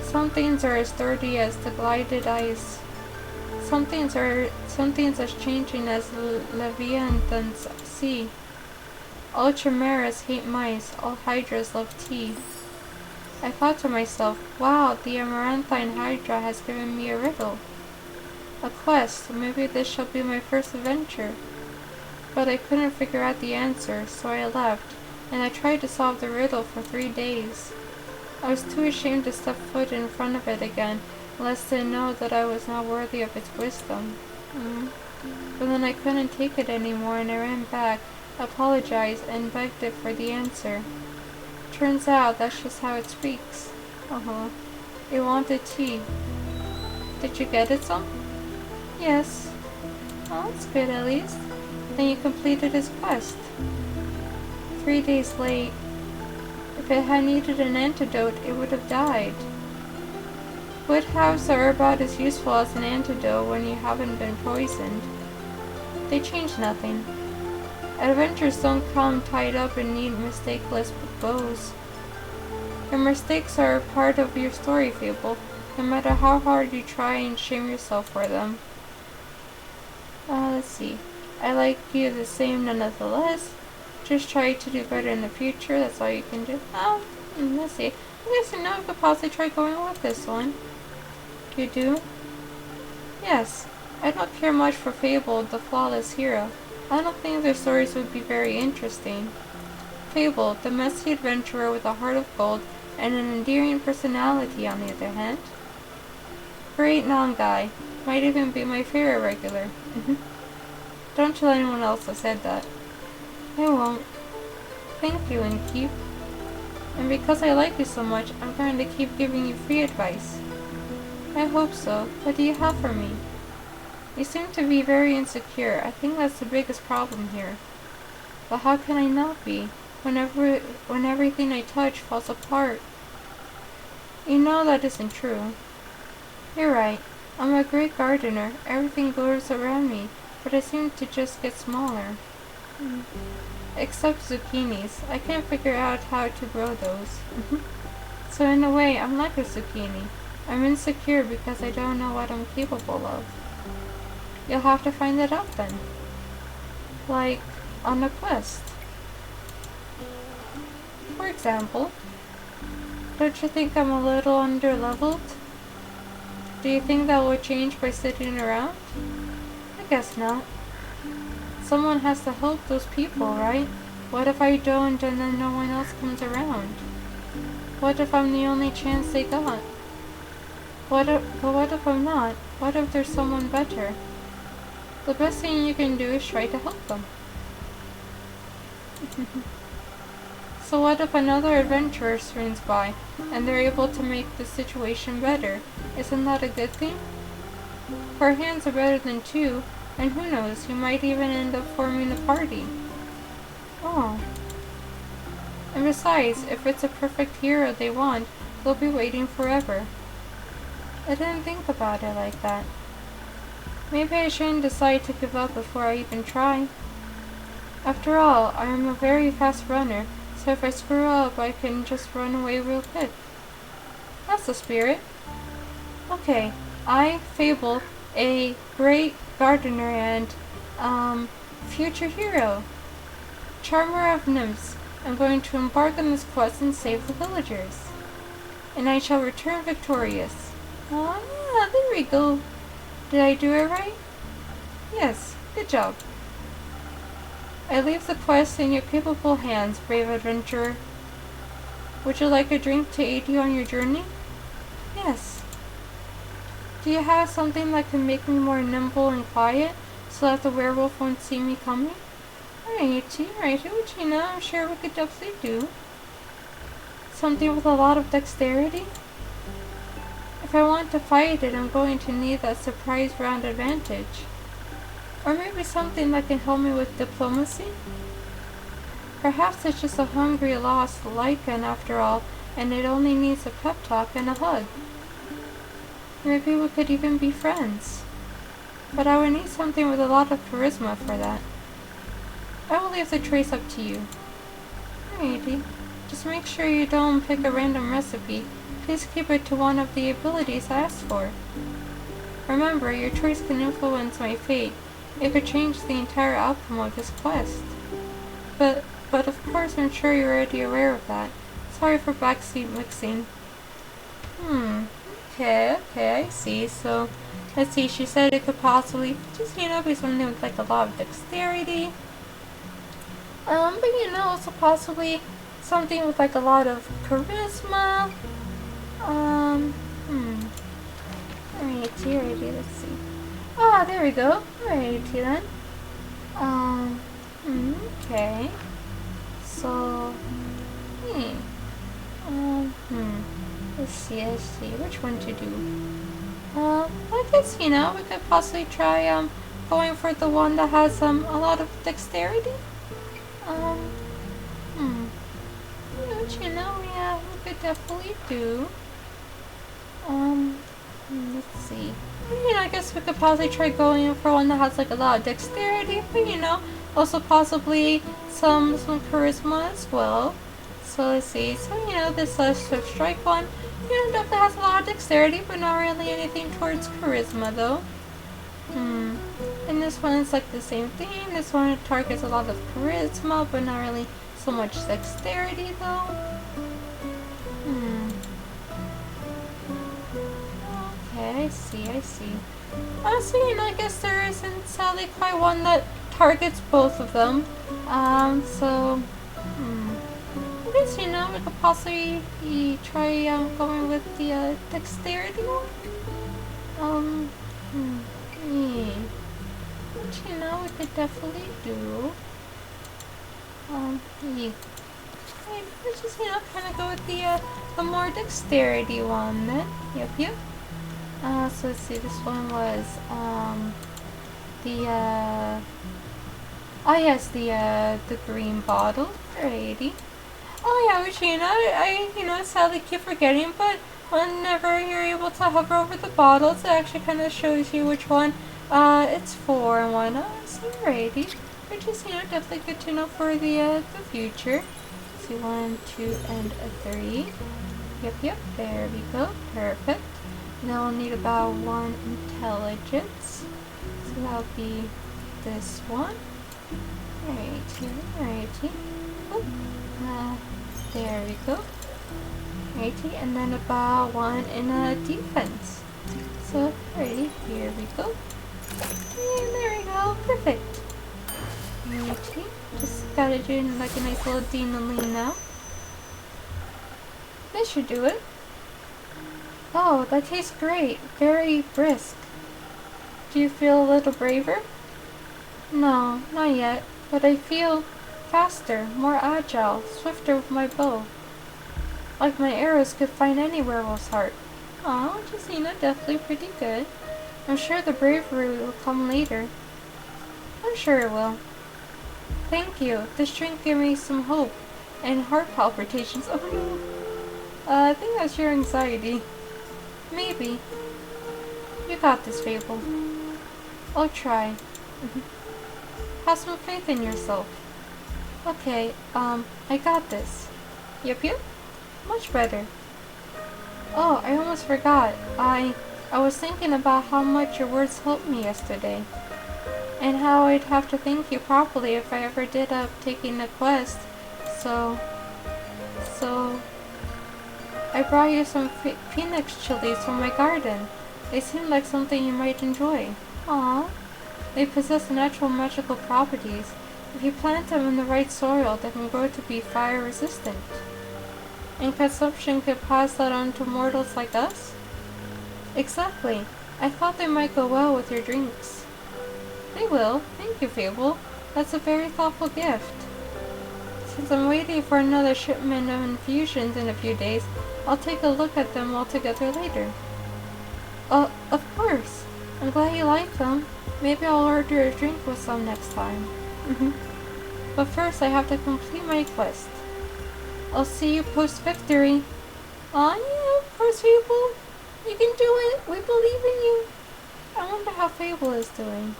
Some things are as sturdy as the glided ice. Some things as changing as Leviathan's sea. All chimeras hate mice, all hydras love tea." I thought to myself, wow, the amaranthine Hydra has given me a riddle. A quest, maybe this shall be my first adventure. But I couldn't figure out the answer, so I left, and I tried to solve the riddle for 3 days. I was too ashamed to step foot in front of it again, lest it know that I was not worthy of its wisdom. But then I couldn't take it anymore, and I ran back, apologized, and begged it for the answer. Turns out that's just how it speaks. It wanted tea. Did you get it some? Yes. Oh, that's good at least. Then you completed his quest. 3 days late. If it had needed an antidote, it would have died. What halves are about as useful as an antidote when you haven't been poisoned? They change nothing. Adventures don't come tied up in neat mistakeless bows. Your mistakes are a part of your story, Fable, no matter how hard you try and shame yourself for them. Let's see. I like you the same nonetheless. Just try to do better in the future, that's all you can do. Let's see. I guess you know we could possibly try going with this one. You do? Yes. I don't care much for Fable, the flawless hero. I don't think their stories would be very interesting. Fable, the messy adventurer with a heart of gold and an endearing personality, on the other hand. Great non-guy. Might even be my favorite regular. Don't tell anyone else I said that. I won't. Thank you, Innkeep. And because I like you so much, I'm going to keep giving you free advice. I hope so. What do you have for me? You seem to be very insecure. I think that's the biggest problem here. But how can I not be, when everything I touch falls apart? You know that isn't true. You're right. I'm a great gardener. Everything grows around me, but I seem to just get smaller. Except zucchinis. I can't figure out how to grow those. So in a way, I'm like a zucchini. I'm insecure because I don't know what I'm capable of. You'll have to find it out then. Like, on a quest. For example, don't you think I'm a little underleveled? Do you think that will change by sitting around? I guess not. Someone has to help those people, right? What if I don't and then no one else comes around? What if I'm the only chance they got? But what if I'm not? What if there's someone better? The best thing you can do is try to help them. So what if another adventurer swings by, and they're able to make the situation better? Isn't that a good thing? 4 hands are better than 2, and who knows, you might even end up forming a party. Oh. And besides, if it's a perfect hero they want, they'll be waiting forever. I didn't think about it like that. Maybe I shouldn't decide to give up before I even try. After all, I am a very fast runner, so if I screw up, I can just run away real quick. That's the spirit. Okay, I, Fable, a great gardener and, future hero, charmer of nymphs, am going to embark on this quest and save the villagers. And I shall return victorious. Ah, yeah, there we go. Did I do it right? Yes, good job. I leave the quest in your capable hands, brave adventurer. Would you like a drink to aid you on your journey? Yes. Do you have something that can make me more nimble and quiet, so that the werewolf won't see me coming? Righty, which you know I'm sure we could definitely do. Something with a lot of dexterity? If I want to fight it, I'm going to need that surprise round advantage. Or maybe something that can help me with diplomacy? Perhaps it's just a hungry, lost Lycan after all, and it only needs a pep talk and a hug. Maybe we could even be friends. But I would need something with a lot of charisma for that. I will leave the choice up to you. Alrighty. Just make sure you don't pick a random recipe. Please keep it to one of the abilities I asked for. Remember, your choice can influence my fate. It could change the entire outcome of this quest. But of course I'm sure you're already aware of that. Sorry for backseat mixing. Okay, I see. So, let's see, she said it could possibly just, be something with like a lot of dexterity. But also possibly something with like a lot of charisma. Alrighty, let's see. Ah, there we go. Alrighty then. Okay. So, let's see, which one to do? I guess, we could possibly try, going for the one that has, a lot of dexterity. Yeah, we could definitely do. Let's see. I guess we could possibly try going for one that has like a lot of dexterity, but also possibly some charisma as well. So let's see. So this Swift Strike one, definitely has a lot of dexterity, but not really anything towards charisma though. And this one is like the same thing. This one targets a lot of charisma, but not really so much dexterity though. see, I see. So, I guess there isn't sadly quite one that targets both of them. So, I guess, we could possibly try going with the dexterity one. Which, we could definitely do. Yeah. Let's just, kind of go with the more dexterity one then. Yep. So let's see, this one was, oh yes, the green bottle, alrighty. Oh yeah, which, I sadly keep forgetting, but whenever you're able to hover over the bottles, it actually kind of shows you which one, it's for and whatnot. So alrighty, which is, definitely good to know for the future. Let's see, 1, 2, and a 3. Yep, there we go, perfect. Now we'll need about 1 intelligence. So that'll be this one. Alrighty. There we go. Alrighty, and then about 1 in a defense. So, alrighty, here we go. And there we go, perfect. Alrighty, just gotta do like a nice little adrenaline now. This should do it. Oh, that tastes great. Very brisk. Do you feel a little braver? No, not yet. But I feel faster, more agile, swifter with my bow. Like my arrows could find any werewolf's heart. Aw, which is, definitely pretty good. I'm sure the bravery will come later. I'm sure it will. Thank you. This drink gave me some hope. And heart palpitations. Oh no. I think that's your anxiety. Maybe. You got this, Fable. I'll try. Have some faith in yourself. Okay, I got this. Yep. Much better. Oh, I almost forgot. I was thinking about how much your words helped me yesterday. And how I'd have to thank you properly if I ever did up taking the quest. So I brought you some phoenix chilies from my garden. They seem like something you might enjoy. Aww. They possess natural magical properties. If you plant them in the right soil, they can grow to be fire resistant. And consumption could pass that on to mortals like us? Exactly. I thought they might go well with your drinks. They will. Thank you, Fable. That's a very thoughtful gift. Since I'm waiting for another shipment of infusions in a few days, I'll take a look at them all together later. Of course. I'm glad you like them. Maybe I'll order a drink with some next time. But first I have to complete my quest. I'll see you post-victory. Aw, yeah, of course, Fable. You can do it. We believe in you. I wonder how Fable is doing.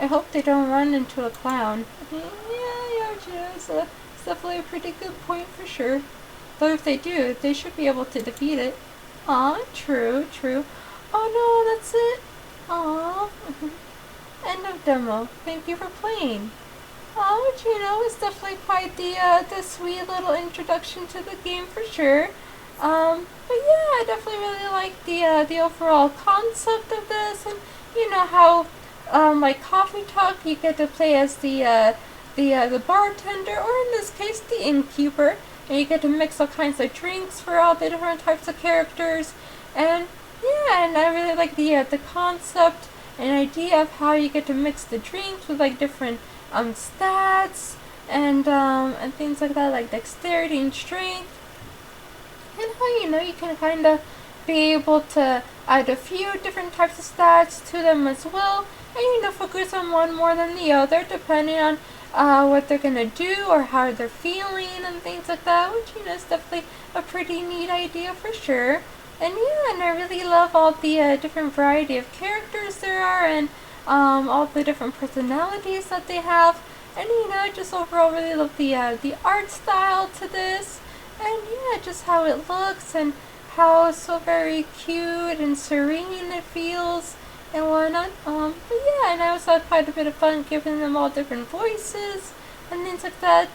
I hope they don't run into a clown. Yeah, so it's definitely a pretty good point for sure. Though if they do, they should be able to defeat it. Aw, true. Oh no, that's it. Aw. End of demo. Thank you for playing. Oh, but it's definitely quite the sweet little introduction to the game for sure. But yeah, I definitely really like the overall concept of this, and how like Coffee Talk, you get to play as the bartender, or in this case the innkeeper, and you get to mix all kinds of drinks for all the different types of characters, and yeah, and I really like the concept and idea of how you get to mix the drinks with like different stats and things like that, like dexterity and strength, and how you can kind of be able to add a few different types of stats to them as well, and focus on one more than the other depending on what they're gonna do or how they're feeling and things like that, which is definitely a pretty neat idea for sure. And yeah, and I really love all the different variety of characters there are, and all the different personalities that they have, and just overall really love the art style to this, and yeah, just how it looks and how it's so very cute and serene it feels and whatnot. But yeah, and I also had quite a bit of fun giving them all different voices and things like that.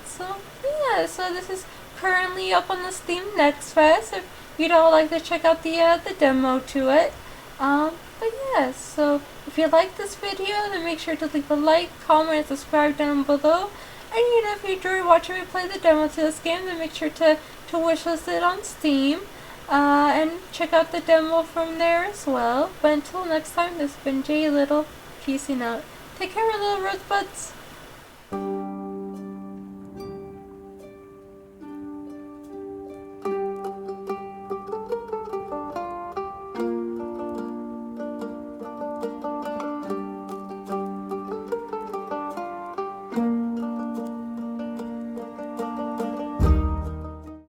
So yeah, so this is currently up on the Steam Next Fest. If you'd all like to check out the demo to it. But yeah, so if you like this video, then make sure to leave a like, comment, and subscribe down below. And if you enjoy watching me play the demo to this game, then make sure to wishlist it on Steam. And check out the demo from there as well. But until next time, this has been Jay Little. Peacing out. Take care, little rosebuds.